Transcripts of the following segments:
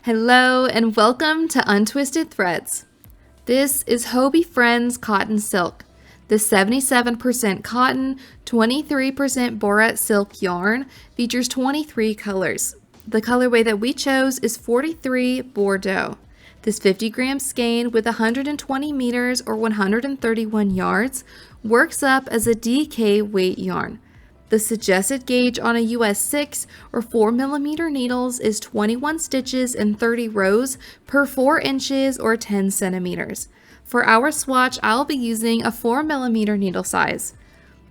Hello and welcome to Untwisted Threads. This is Hobbii Friends Cotton Silk. The 77% cotton, 23% borat silk yarn features 23 colors. The colorway that we chose is 43 Bordeaux. This 50-gram skein with 120 meters or 131 yards works up as a DK weight yarn. The suggested gauge on a US 6 or 4mm needles is 21 stitches and 30 rows per 4 inches or 10 centimeters. For our swatch, I'll be using a 4mm needle size.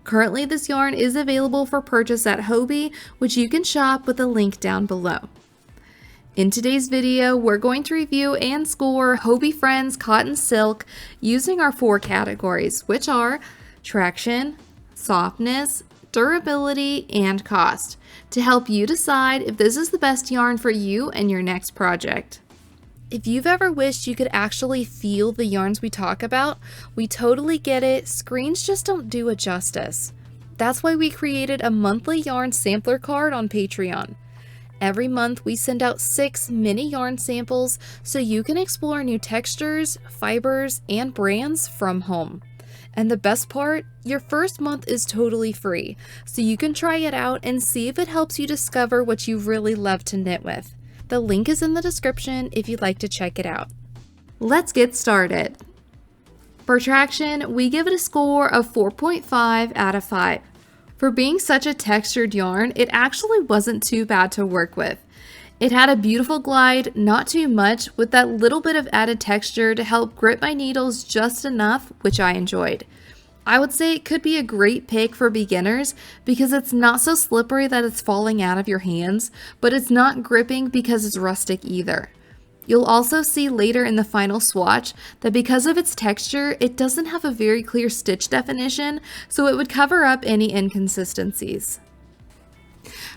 Currently, this yarn is available for purchase at Hobbii, which you can shop with a link down below. In today's video, we're going to review and score Hobbii Friends Cotton Silk using our 4 categories, which are traction, softness, durability, and cost, to help you decide if this is the best yarn for you and your next project. If you've ever wished you could actually feel the yarns we talk about, we totally get it. Screens just don't do it justice. That's why we created a monthly yarn sampler card on Patreon. Every month we send out 6 mini yarn samples so you can explore new textures, fibers, and brands from home. And the best part, your first month is totally free, so you can try it out and see if it helps you discover what you really love to knit with. The link is in the description if you'd like to check it out. Let's get started. For traction, we give it a score of 4.5 out of 5. For being such a textured yarn, it actually wasn't too bad to work with. It had a beautiful glide, not too much, with that little bit of added texture to help grip my needles just enough, which I enjoyed. I would say it could be a great pick for beginners because it's not so slippery that it's falling out of your hands, but it's not gripping because it's rustic either. You'll also see later in the final swatch that because of its texture, it doesn't have a very clear stitch definition, so it would cover up any inconsistencies.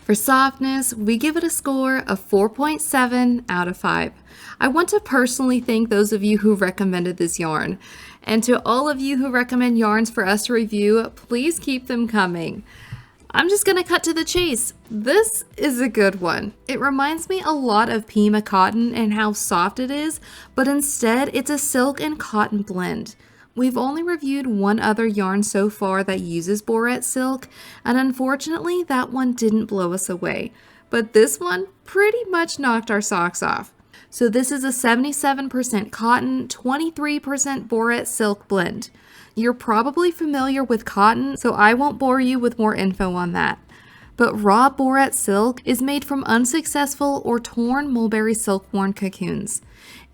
For softness, we give it a score of 4.7 out of 5. I want to personally thank those of you who recommended this yarn. And to all of you who recommend yarns for us to review, please keep them coming. I'm just going to cut to the chase. This is a good one. It reminds me a lot of Pima cotton and how soft it is, but instead it's a silk and cotton blend. We've only reviewed one other yarn so far that uses borat silk, and unfortunately that one didn't blow us away. But this one pretty much knocked our socks off. So this is a 77% cotton, 23% borat silk blend. You're probably familiar with cotton, so I won't bore you with more info on that. But raw borat silk is made from unsuccessful or torn mulberry silkworm cocoons.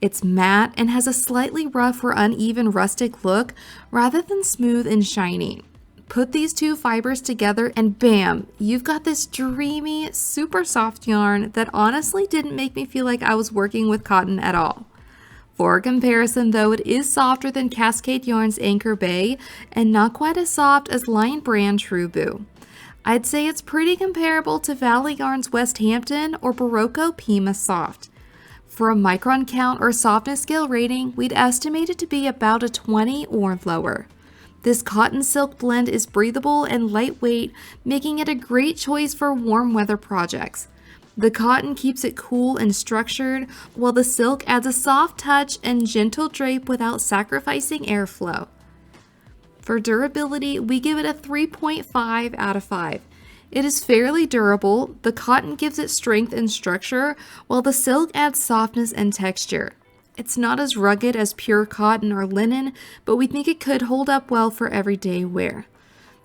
It's matte and has a slightly rough or uneven rustic look rather than smooth and shiny. Put these two fibers together and bam, you've got this dreamy, super soft yarn that honestly didn't make me feel like I was working with cotton at all. For comparison though, it is softer than Cascade Yarn's Anchor Bay and not quite as soft as Lion Brand True Boo. I'd say it's pretty comparable to Valley Yarn's West Hampton or Barocco Pima Soft. For a micron count or softness scale rating, we'd estimate it to be about a 20 or lower. This cotton silk blend is breathable and lightweight, making it a great choice for warm weather projects. The cotton keeps it cool and structured, while the silk adds a soft touch and gentle drape without sacrificing airflow. For durability, we give it a 3.5 out of 5. It is fairly durable, the cotton gives it strength and structure, while the silk adds softness and texture. It's not as rugged as pure cotton or linen, but we think it could hold up well for everyday wear.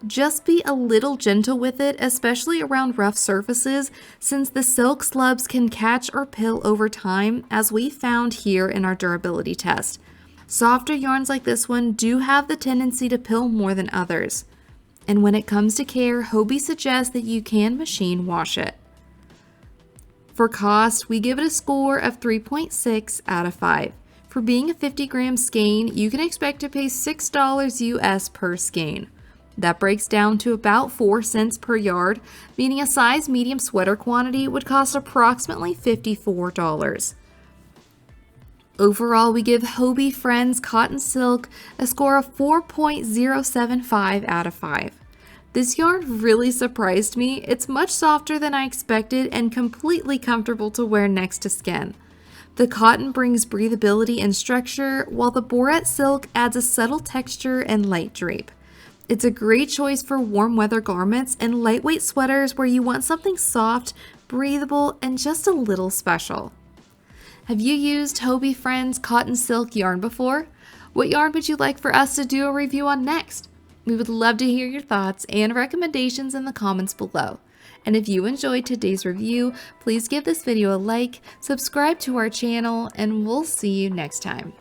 Just be a little gentle with it, especially around rough surfaces, since the silk slubs can catch or pill over time, as we found here in our durability test. Softer yarns like this one do have the tendency to pill more than others. And when it comes to care, Hobbii suggests that you can machine wash it. For cost, we give it a score of 3.6 out of 5. For being a 50-gram skein, you can expect to pay $6 US per skein. That breaks down to about 4 cents per yard, meaning a size medium sweater quantity would cost approximately $54. Overall, we give Hobbii Friends Cotton Silk a score of 4.075 out of 5. This yarn really surprised me. It's much softer than I expected and completely comfortable to wear next to skin. The cotton brings breathability and structure, while the Borat silk adds a subtle texture and light drape. It's a great choice for warm weather garments and lightweight sweaters where you want something soft, breathable, and just a little special. Have you used Hobbii Friends cotton silk yarn before? What yarn would you like for us to do a review on next? We would love to hear your thoughts and recommendations in the comments below. And if you enjoyed today's review, please give this video a like, subscribe to our channel, and we'll see you next time.